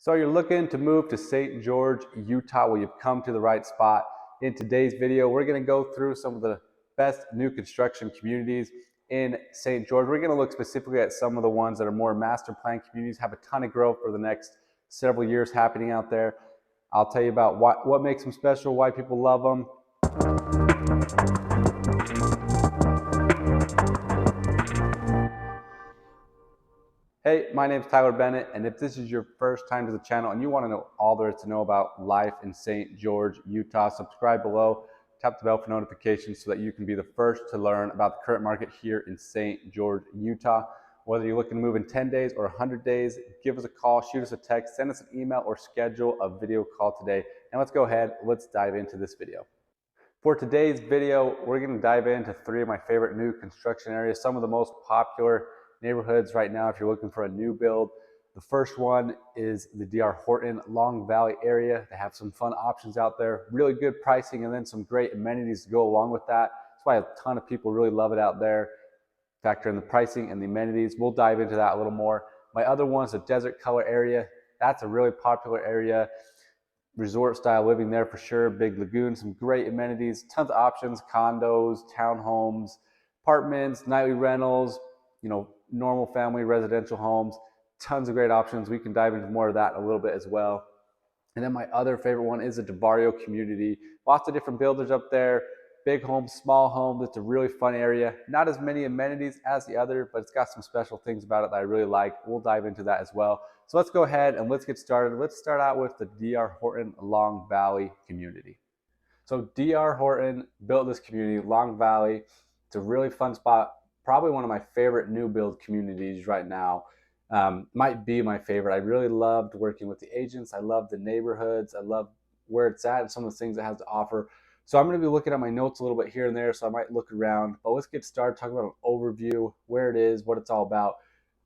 So you're looking to move to St. George, Utah. Well, you've come to the right spot. In today's video, we're going to go through some of the best new construction communities in St. George. We're going to look specifically at some of the ones that are more master plan communities, have a ton of growth for the next several years happening out there. I'll tell you about what makes them special, why people love them. Hey, my name is Tyler Bennett, and if this is your first time to the channel and you want to know all there is to know about life in St. George, Utah, subscribe below, tap the bell for notifications so that you can be the first to learn about the current market here in St. George, Utah. Whether you're looking to move in 10 days or 100 days, give us a call, shoot us a text, send us an email, or schedule a video call today. And let's go ahead, let's dive into this video. For today's video, we're going to dive into three of my favorite new construction areas, some of the most popular neighborhoods right now if you're looking for a new build. The first one is the DR Horton Long Valley area. They have some fun options out there, really good pricing, and then some great amenities to go along with that. That's why a ton of people really love it out there. Factor in the pricing and the amenities. We'll dive into that a little more. My other one is the Desert Color area. That's a really popular area. Resort style living there for sure. Big lagoon, some great amenities, tons of options, condos, townhomes, apartments, nightly rentals, normal family residential homes, tons of great options. We can dive into more of that a little bit as well. And then my other favorite one is the Divario community. Lots of different builders up there, big homes, small homes. It's a really fun area. Not as many amenities as the other, but it's got some special things about it that I really like. We'll dive into that as well. So let's go ahead and let's get started. Let's start out with the DR Horton Long Valley community. So DR Horton built this community, Long Valley. It's a really fun spot. Probably one of my favorite new build communities right now. Might be my favorite. I really loved working with the agents. I love the neighborhoods. I love where it's at and some of the things it has to offer. So I'm going to be looking at my notes a little bit here and there, so I might look around. But let's get started talking about an overview, where it is, what it's all about.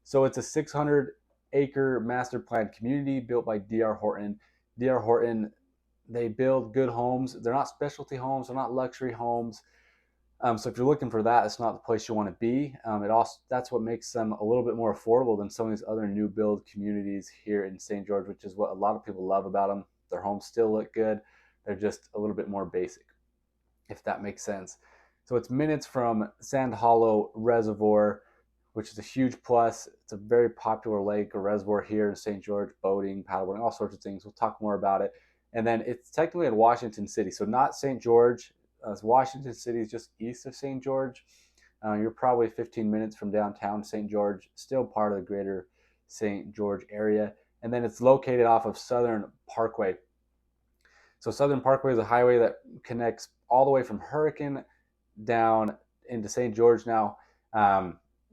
So it's a 600-acre master plan community built by DR Horton. DR Horton, they build good homes. They're not specialty homes. They're not luxury homes. So if you're looking for that, it's not the place you want to be. That's what makes them a little bit more affordable than some of these other new build communities here in St. George, which is what a lot of people love about them. Their homes still look good. They're just a little bit more basic, if that makes sense. So it's minutes from Sand Hollow Reservoir, which is a huge plus. It's a very popular lake or reservoir here in St. George, boating, paddleboarding, all sorts of things. We'll talk more about it. And then it's technically in Washington City, so not St. George. Washington City is just east of St. George. You're probably 15 minutes from downtown St. George, still part of the greater St. George area. And then it's located off of Southern Parkway. So Southern Parkway is a highway that connects all the way from Hurricane down into St. George now.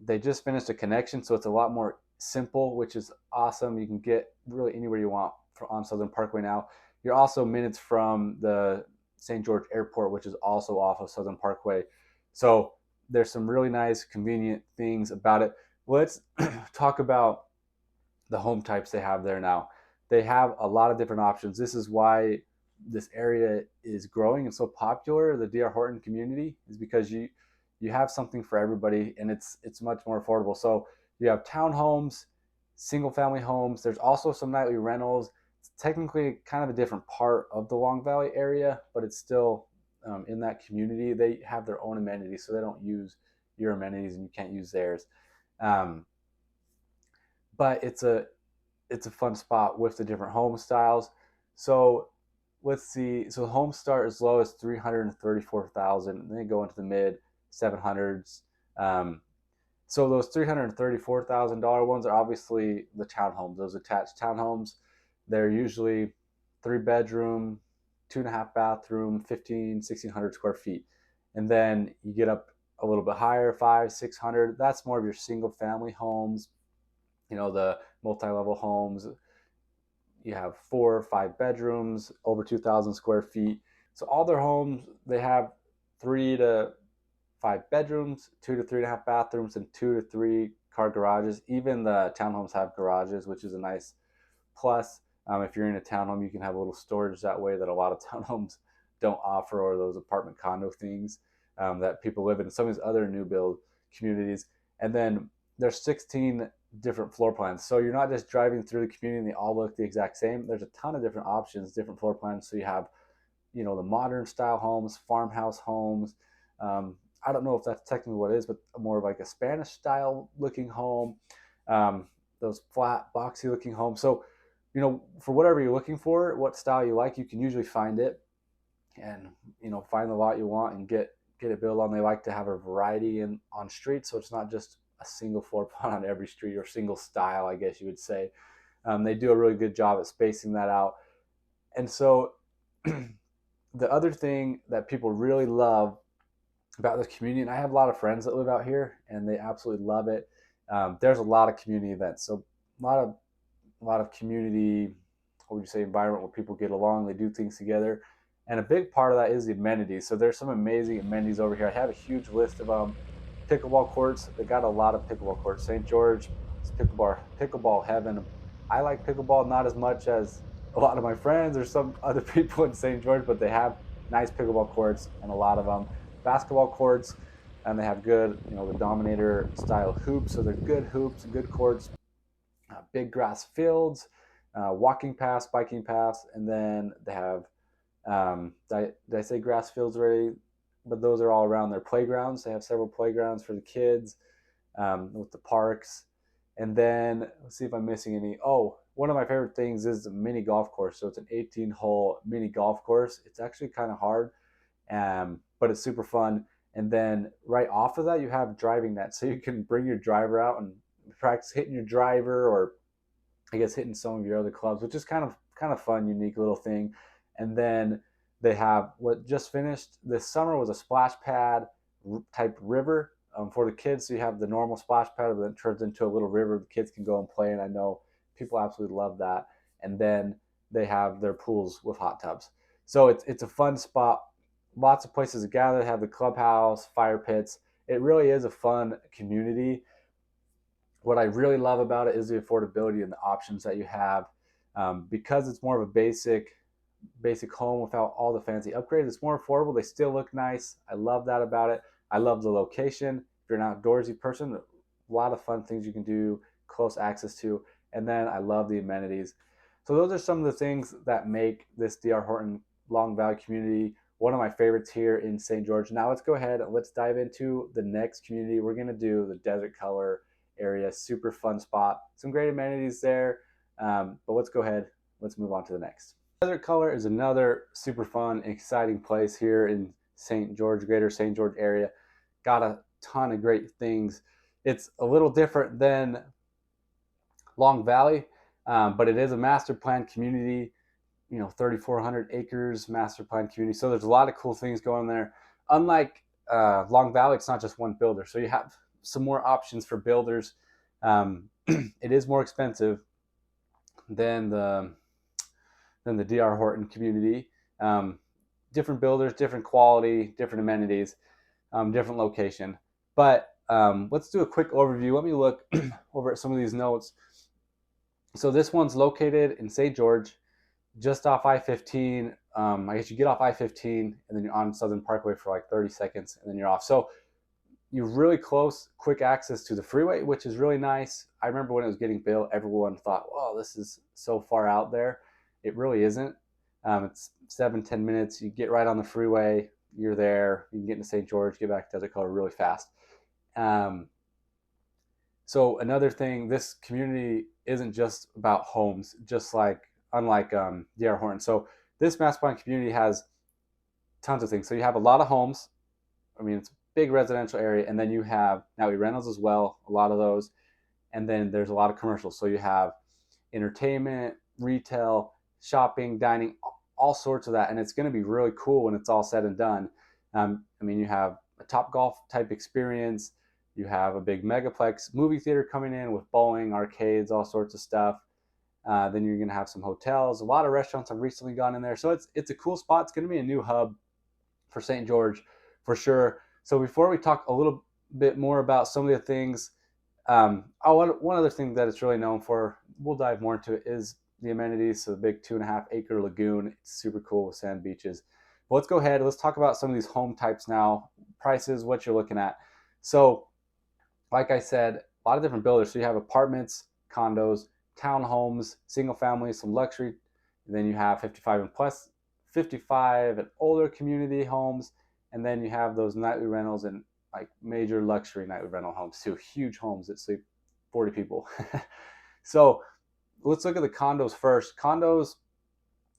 They just finished a connection, so it's a lot more simple, which is awesome. You can get really anywhere you want on Southern Parkway now. You're also minutes from the St. George Airport, which is also off of Southern Parkway. So there's some really nice, convenient things about it. Let's talk about the home types they have there now. They have a lot of different options. This is why this area is growing and so popular. The DR Horton community is because you have something for everybody, and it's much more affordable. So you have townhomes, single family homes. There's also some nightly rentals. It's technically kind of a different part of the Long Valley area, but it's still in that community. They have their own amenities, so they don't use your amenities and you can't use theirs. But it's a fun spot with the different home styles. So let's see. So homes start as low as $334,000, and then go into the mid 700s. So those $334,000 ones are obviously the townhomes, those attached townhomes. They're usually 3-bedroom, 2.5 bathroom, 1,600 square feet. And then you get up a little bit higher, 500-600. That's more of your single family homes, the multi-level homes. You have 4 or 5 bedrooms, over 2,000 square feet. So all their homes, they have 3 to 5 bedrooms, 2 to 3.5 bathrooms, and 2 to 3 car garages. Even the townhomes have garages, which is a nice plus. If you're in a townhome, you can have a little storage that way that a lot of townhomes don't offer, or those apartment condo things that people live in some of these other new build communities. And then there's 16 different floor plans. So you're not just driving through the community and they all look the exact same. There's a ton of different options, different floor plans. So you have, the modern style homes, farmhouse homes. I don't know if that's technically what it is, but more of like a Spanish style looking home, um, those flat, boxy looking homes. So, for whatever you're looking for, what style you like, you can usually find it and, find the lot you want and get it built on. They like to have a variety on streets. So it's not just a single floor plan on every street or single style, I guess you would say. They do a really good job at spacing that out. And so the other thing that people really love about this community, and I have a lot of friends that live out here, and they absolutely love it. There's a lot of community events, so a lot of community, what would you say, environment where people get along, they do things together, and a big part of that is the amenities. So there's some amazing amenities over here. I have a huge list of pickleball courts. They got a lot of pickleball courts. St. George is pickleball heaven. I like pickleball not as much as a lot of my friends or some other people in St. George, but they have nice pickleball courts and a lot of basketball courts, and they have good, the Dominator style hoops. So they're good hoops, good courts, big grass fields, walking paths, biking paths, and then they have, did I say grass fields already? But those are all around their playgrounds. They have several playgrounds for the kids, with the parks. And then let's see if I'm missing any. Oh, one of my favorite things is the mini golf course. So it's an 18-hole mini golf course. It's actually kind of hard, but it's super fun. And then right off of that, you have driving net, so you can bring your driver out and practice hitting your driver, or I guess hitting some of your other clubs, which is kind of fun, unique little thing. And then they have what just finished this summer was a splash pad type river, for the kids. So you have the normal splash pad, but then it turns into a little river the kids can go and play. And I know people absolutely love that. And then they have their pools with hot tubs. So it's a fun spot. Lots of places to gather. They have the clubhouse, fire pits. It really is a fun community. What I really love about it is the affordability and the options that you have, because it's more of a basic home without all the fancy upgrades. It's more affordable. They still look nice. I love that about it. I love the location. If you're an outdoorsy person, a lot of fun things you can do, close access to, and then I love the amenities. So those are some of the things that make this D.R. Horton Long Valley community one of my favorites here in St. George. Now let's go ahead and let's dive into the next community. We're going to do the Desert Color area. Super fun spot. Some great amenities there. But let's go ahead. Let's move on to the next. Desert Color is another super fun, exciting place here in St. George, greater St. George area. Got a ton of great things. It's a little different than Long Valley, but it is a master plan community. 3,400 acres, master plan community. So there's a lot of cool things going there. Unlike Long Valley, it's not just one builder. So you have some more options for builders. It is more expensive than the D.R. Horton community. Different builders, different quality, different amenities, different location. But let's do a quick overview. Let me look over at some of these notes. So this one's located in St. George, just off I-15. I guess you get off I-15 and then you're on Southern Parkway for like 30 seconds and then you're off. So you're really close, quick access to the freeway, which is really nice. I remember when it was getting built, everyone thought, "Wow, this is so far out there." It really isn't. It's 7-10 minutes. You get right on the freeway. You're there. You can get into St. George, get back to Desert Color really fast. So another thing, this community isn't just about homes, unlike D.R. Horton. So this master plan community has tons of things. So you have a lot of homes. I mean, it's a big residential area, and then you have now rentals as well, a lot of those, and then there's a lot of commercials. So you have entertainment, retail, shopping, dining, all sorts of that, and it's going to be really cool when it's all said and done. I mean, you have a Top Golf type experience. You have a big megaplex movie theater coming in with bowling, arcades, all sorts of stuff. Then you're going to have some hotels. A lot of restaurants have recently gone in there. So it's a cool spot. It's going to be a new hub for St. George for sure. So before we talk a little bit more about some of the things, one other thing that it's really known for, we'll dive more into it, is the amenities. So the big 2.5 acre lagoon. It's super cool with sand beaches. But let's go ahead. Let's talk about some of these home types now. Prices, what you're looking at. So like I said, a lot of different builders. So you have apartments, condos, townhomes, single families, some luxury. And then you have 55 and plus, 55 and older community homes. And then you have those nightly rentals and like major luxury nightly rental homes too, huge homes that sleep 40 people. So let's look at the condos first. Condos,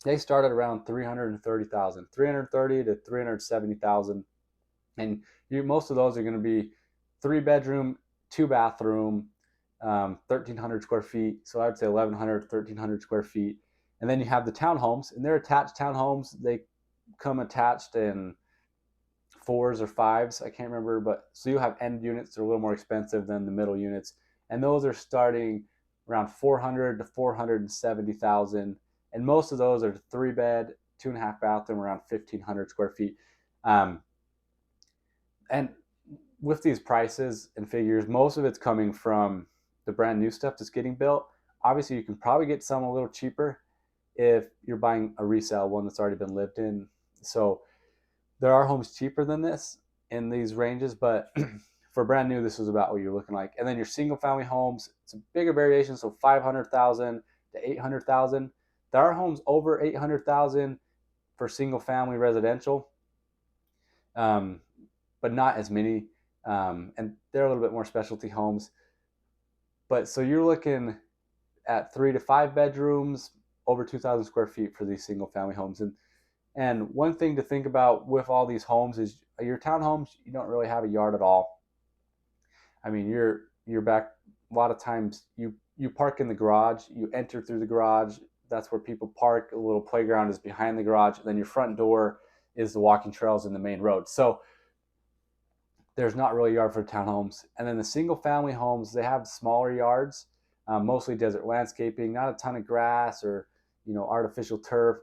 they start at around 330,000, 330 to 370,000, and most of those are going to be 3 bedroom, 2 bathroom, 1,300 square feet. So I would say 1,100, 1,300 square feet. And then you have the townhomes, and they're attached townhomes. They come attached in fours or fives. I can't remember, but so you have end units that are a little more expensive than the middle units, and those are starting around 400 to 470,000. And most of those are 3 bed, 2.5 bathroom, around 1,500 square feet. And with these prices and figures, most of it's coming from the brand new stuff that's getting built. Obviously, you can probably get some a little cheaper if you're buying a resale one that's already been lived in. So there are homes cheaper than this in these ranges, but for brand new, this is about what you're looking like. And then your single family homes, it's a bigger variation, so 500,000 to 800,000. There are homes over 800,000 for single family residential, but not as many. And they're a little bit more specialty homes. But so you're looking at 3 to 5 bedrooms, over 2,000 square feet for these single family homes. And one thing to think about with all these homes is your townhomes, you don't really have a yard at all. I mean, you're back a lot of times you park in the garage, you enter through the garage, that's where people park. A little playground is behind the garage, and then your front door is the walking trails and the main road. So there's not really a yard for townhomes. And then the single family homes, they have smaller yards, mostly desert landscaping, not a ton of grass or artificial turf.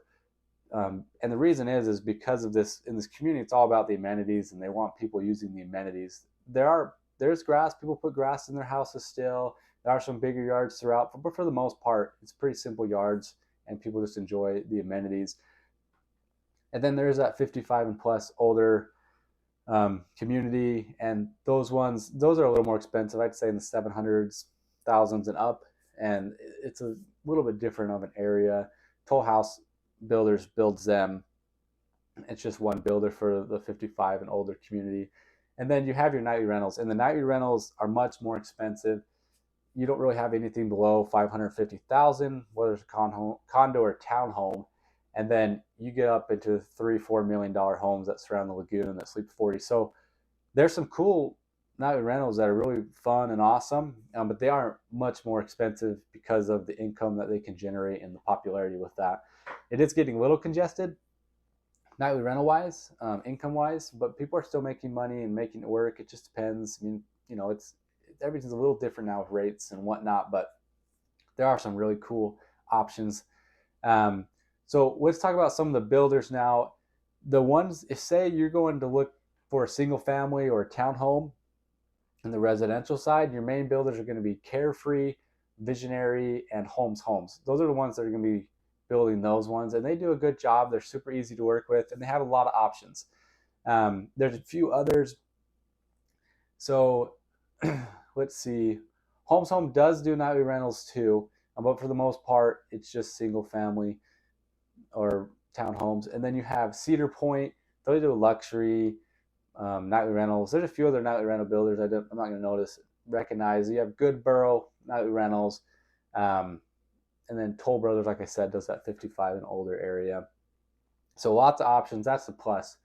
And the reason is because of this, in this community, it's all about the amenities, and they want people using the amenities. There's grass. People put grass in their houses still. There are some bigger yards throughout, but for the most part, it's pretty simple yards, and people just enjoy the amenities. And then there's that 55 and plus older community, and those are a little more expensive. I'd say in the 700s, thousands and up, and it's a little bit different of an area. Toll House Builders builds them. It's just one builder for the 55 and older community. And then you have your nightly rentals, and the nightly rentals are much more expensive. You don't really have anything below 550,000, whether it's a condo or townhome. And then you get up into $3-4 million homes that surround the lagoon that sleep 40. So there's some cool nightly rentals that are really fun and awesome, but they aren't much more expensive because of the income that they can generate and the popularity with that. It is getting a little congested nightly rental wise, income wise, but people are still making money and making it work. It just depends. I mean, it's everything's a little different now with rates and whatnot, but there are some really cool options. So let's talk about some of the builders now. The ones, if say you're going to look for a single family or a townhome in the residential side, your main builders are going to be Carefree, Visionary, and Homes. Those are the ones that are going to be building those ones, and they do a good job. They're super easy to work with, and they have a lot of options. There's a few others. So let's see. Homes Home does do nightly rentals too, but for the most part, it's just single family or townhomes. And then you have Cedar Point. They do luxury nightly rentals. There's a few other nightly rental builders I'm not going to recognize. You have Goodborough nightly rentals. And then Toll Brothers, like I said, does that 55 and older area. So lots of options. That's the plus.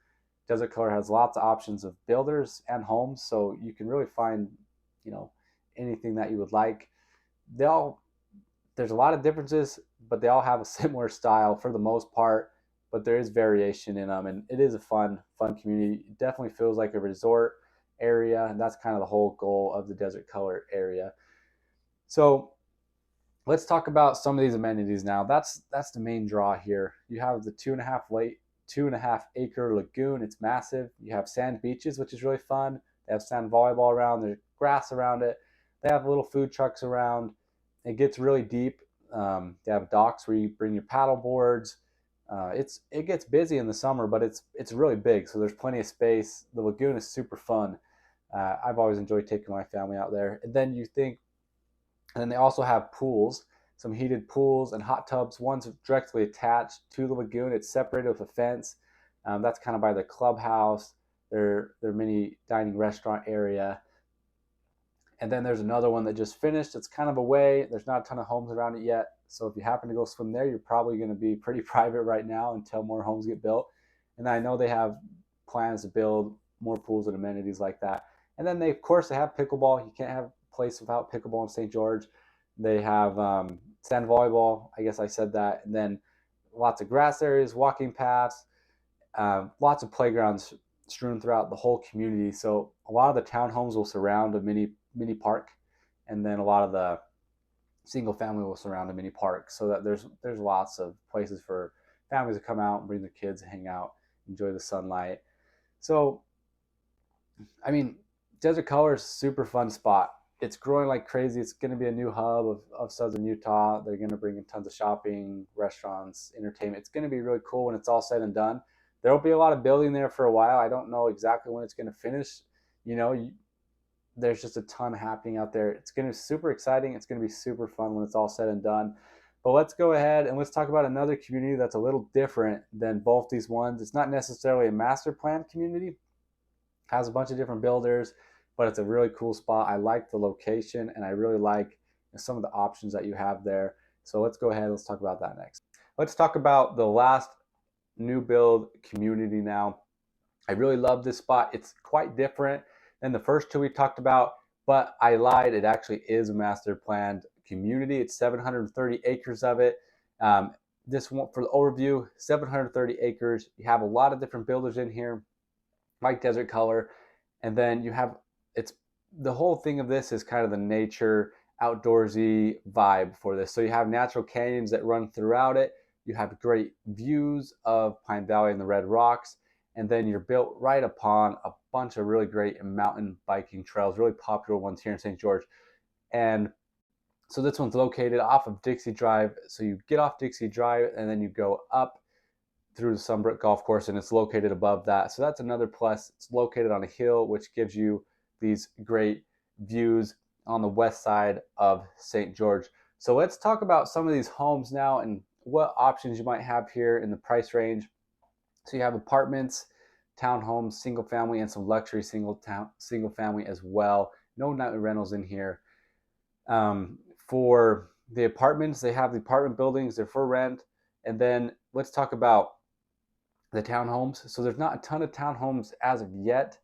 Desert Color has lots of options of builders and homes, so you can really find, anything that you would like. There's a lot of differences, but they all have a similar style for the most part. But there is variation in them, and it is a fun community. It definitely feels like a resort area, and that's kind of the whole goal of the Desert Color area. So let's talk about some of these amenities now. That's the main draw here. You have the 2.5 acre lagoon. It's massive. You have sand beaches, which is really fun. They have sand volleyball around. There's grass around it. They have little food trucks around. It gets really deep. They have docks where you bring your paddle boards. It gets busy in the summer, but it's really big, so there's plenty of space. The lagoon is super fun. I've always enjoyed taking my family out there. And then they also have pools, some heated pools and hot tubs. One's directly attached to the lagoon. It's separated with a fence. That's kind of by the clubhouse, their mini dining restaurant area. And then there's another one that just finished. It's kind of away. There's not a ton of homes around it yet. So if you happen to go swim there, you're probably going to be pretty private right now until more homes get built. And I know they have plans to build more pools and amenities like that. And then of course, they have pickleball. You can't have a place without pickleball in St. George. They have sand volleyball. I guess I said that. And then lots of grass areas, walking paths, lots of playgrounds strewn throughout the whole community. So a lot of the townhomes will surround a mini park, and then a lot of the single family will surround a mini park. So that there's lots of places for families to come out and bring their kids, hang out, enjoy the sunlight. So I mean, Desert Color is a super fun spot. It's growing like crazy. It's going to be a new hub of southern Utah. They're going to bring in tons of shopping, restaurants, entertainment. It's going to be really cool when it's all said and done. There will be a lot of building there for a while. I don't know exactly when it's going to finish. You know, there's just a ton happening out there. It's going to be super exciting. It's going to be super fun when it's all said and done. But let's go ahead and let's talk about another community that's a little different than both these ones. It's not necessarily a master plan community, has a bunch of different builders, but it's a really cool spot. I like the location, and I really like some of the options that you have there. So let's go ahead. Let's talk about that next. Let's talk about the last new build community now. I really love this spot. It's quite different than the first two we talked about, but I lied. It actually is a master planned community. It's 730 acres of it. This one, for the overview, 730 acres. You have a lot of different builders in here, like Desert Color, and then you have it's the whole thing of this is kind of the nature outdoorsy vibe for this. So you have natural canyons that run throughout it. You have great views of Pine Valley and the Red Rocks, and then you're built right upon a bunch of really great mountain biking trails, really popular ones here in St. George. And so this one's located off of Dixie Drive. So you get off Dixie Drive and then you go up through the Sunbrook Golf Course, and it's located above that. So that's another plus. It's located on a hill, which gives you these great views on the west side of St. George. So let's talk about some of these homes now and what options you might have here in the price range. So you have apartments, townhomes, single family, and some luxury single family as well. No nightly rentals in here. For the apartments, they have the apartment buildings. They're for rent. And then let's talk about the townhomes. So there's not a ton of townhomes as of yet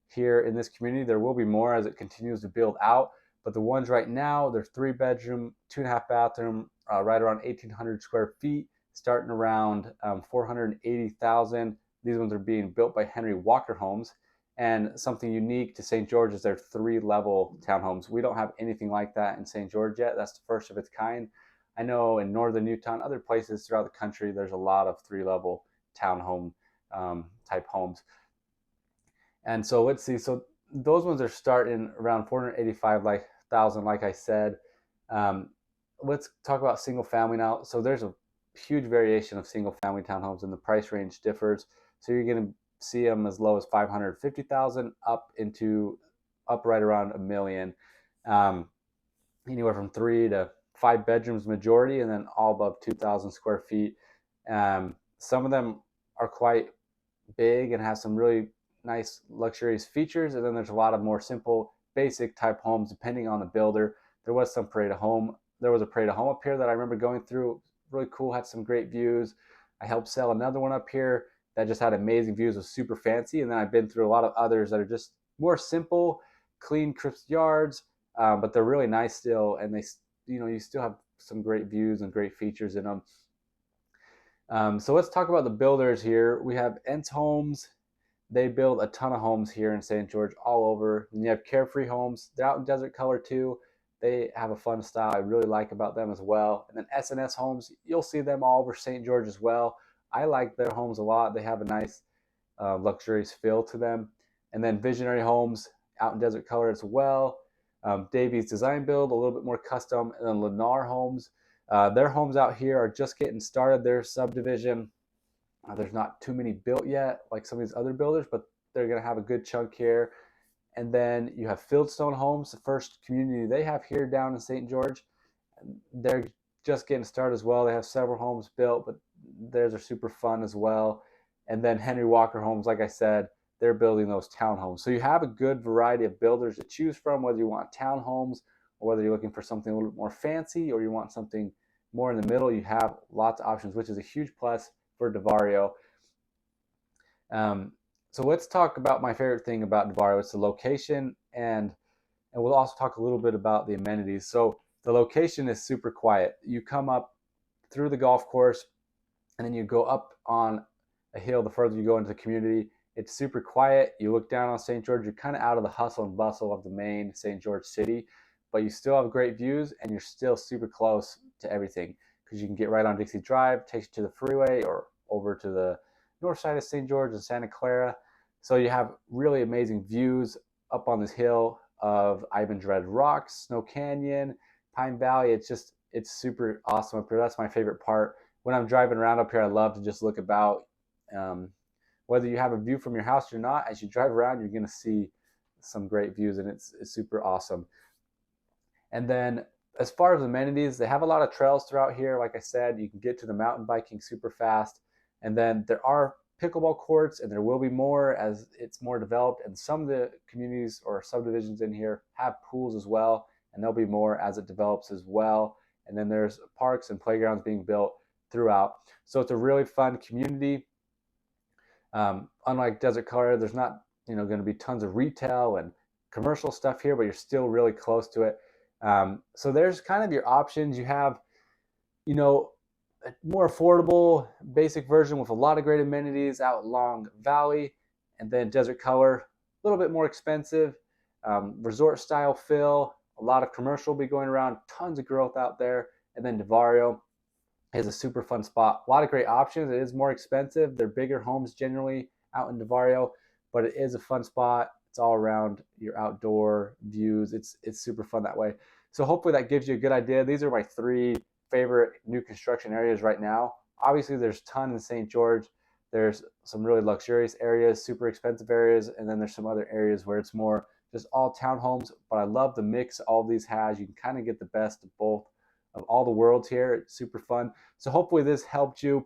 here in this community. There will be more as it continues to build out. But the ones right now, they're 3-bedroom, 2.5 bathroom, right around 1,800 square feet, starting around 480,000. These ones are being built by Henry Walker Homes. And something unique to St. George is their 3-level townhomes. We don't have anything like that in St. George yet. That's the first of its kind. I know in northern Utah and other places throughout the country, there's a lot of 3-level townhome type homes. And so let's see. So those ones are starting around 485,000, like I said. Let's talk about single family now. So there's a huge variation of single family townhomes, and the price range differs. So you're going to see them as low as 550,000 up right around $1 million. Anywhere from 3 to 5 bedrooms majority, and then all above 2,000 square feet. Some of them are quite big and have some really nice luxurious features, and then there's a lot of more simple basic type homes depending on the builder. There was a parade of home up here that I remember going through, really cool, had some great views. I helped sell another one up here that just had amazing views, was super fancy. And then I've been through a lot of others that are just more simple, clean, crisp yards, but they're really nice still, and you still have some great views and great features in them. So let's talk about the builders here. We have Entz Homes. They build a ton of homes here in St. George all over. And you have Carefree Homes. They're out in Desert Color too. They have a fun style I really like about them as well. And then S&S Homes, you'll see them all over St. George as well. I like their homes a lot. They have a nice luxurious feel to them. And then Visionary Homes out in Desert Color as well. Davies Design Build, a little bit more custom. And then Lennar Homes. Their homes out here are just getting started. Their subdivision, there's not too many built yet, like some of these other builders, but they're going to have a good chunk here. And then you have Fieldstone Homes, the first community they have here down in St. George. They're just getting started as well. They have several homes built, but theirs are super fun as well. And then Henry Walker Homes, like I said, they're building those townhomes. So you have a good variety of builders to choose from, whether you want townhomes or whether you're looking for something a little bit more fancy or you want something more in the middle. You have lots of options, which is a huge plus for Divario. So let's talk about my favorite thing about Divario. It's the location, and we'll also talk a little bit about the amenities. So the location is super quiet. You come up through the golf course, and then you go up on a hill. The further you go into the community, it's super quiet. You look down on St. George. You're kind of out of the hustle and bustle of the main St. George city, but you still have great views, and you're still super close to everything because you can get right on Dixie Drive, takes you to the freeway, or over to the north side of St. George and Santa Clara. So you have really amazing views up on this hill of Ivan's Red Rocks, Snow Canyon, Pine Valley. It's super awesome up here. That's my favorite part. When I'm driving around up here, I love to just look about. Whether you have a view from your house or not, as you drive around, you're going to see some great views, and it's super awesome. And then as far as amenities, they have a lot of trails throughout here. Like I said, you can get to the mountain biking super fast. And then there are pickleball courts, and there will be more as it's more developed. And some of the communities or subdivisions in here have pools as well, and there'll be more as it develops as well. And then there's parks and playgrounds being built throughout. So it's a really fun community. Unlike Desert Colorado, there's not going to be tons of retail and commercial stuff here, but you're still really close to it. So there's kind of your options. You have, a more affordable basic version with a lot of great amenities out in Long Valley, and then Desert Color, a little bit more expensive, resort style feel, a lot of commercial will be going around, tons of growth out there. And then Divario is a super fun spot. A lot of great options. It is more expensive. They're bigger homes generally out in Divario, but it is a fun spot. It's all around your outdoor views. It's super fun that way. So hopefully that gives you a good idea. These are my 3 favorite new construction areas right now. Obviously, there's a ton in St. George. There's some really luxurious areas, super expensive areas, and then there's some other areas where it's more just all townhomes. But I love the mix all of these has. You can kind of get the best of both of all the worlds here. It's super fun. So hopefully this helped you.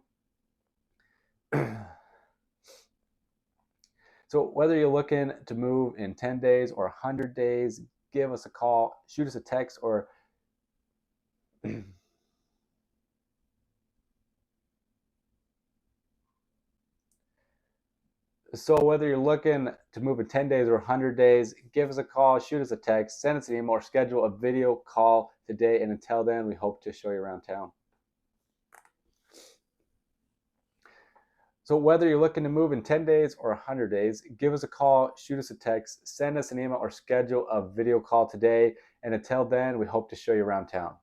So whether you're looking to move in 10 days or 100 days, give us a call, shoot us a text, or so whether you're looking to move in 10 days or 100 days, give us a call, shoot us a text, send us an email, or schedule a video call today. And until then, we hope to show you around town. So whether you're looking to move in 10 days or 100 days, give us a call, shoot us a text, send us an email, or schedule a video call today. And until then, we hope to show you around town.